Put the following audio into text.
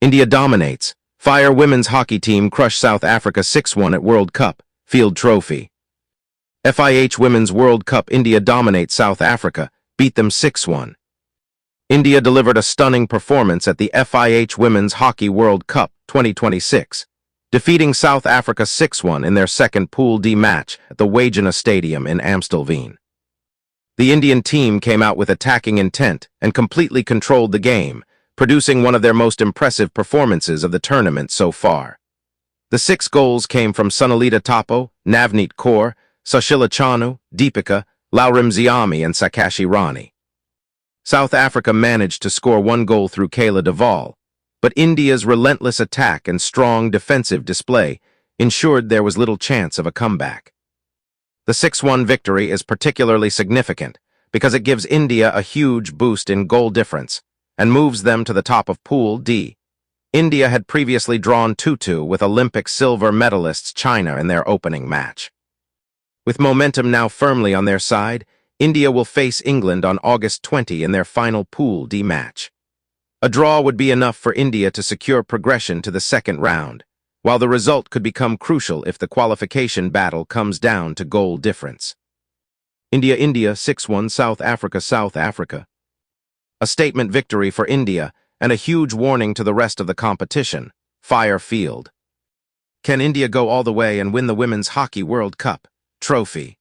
India dominates. Fire women's hockey team crushed South Africa 6-1 at World Cup, Field Trophy. FIH Women's World Cup. India dominates South Africa, beat them 6-1. India delivered a stunning performance at the FIH Women's Hockey World Cup 2026, defeating South Africa 6-1 in their second Pool D match at the Wagener Stadium in Amstelveen. The Indian team came out with attacking intent and completely controlled the game, producing one of their most impressive performances of the tournament so far. The 6 goals came from Sunalita Tapo, Navneet Kaur, Sushila Chanu, Deepika, Laurimziami, and Sakashi Rani. South Africa managed to score 1 goal through Kayla Duvall, but India's relentless attack and strong defensive display ensured there was little chance of a comeback. The 6-1 victory is particularly significant because it gives India a huge boost in goal difference and moves them to the top of Pool D. India had previously drawn 2-2 with Olympic silver medalists China in their opening match. With momentum now firmly on their side, India will face England on August 20 in their final Pool D match. A draw would be enough for India to secure progression to the second round, while the result could become crucial if the qualification battle comes down to goal difference. India 6-1 South Africa. A statement victory for India and a huge warning to the rest of the competition. Fire Field. Can India go all the way and win the Women's Hockey World Cup trophy?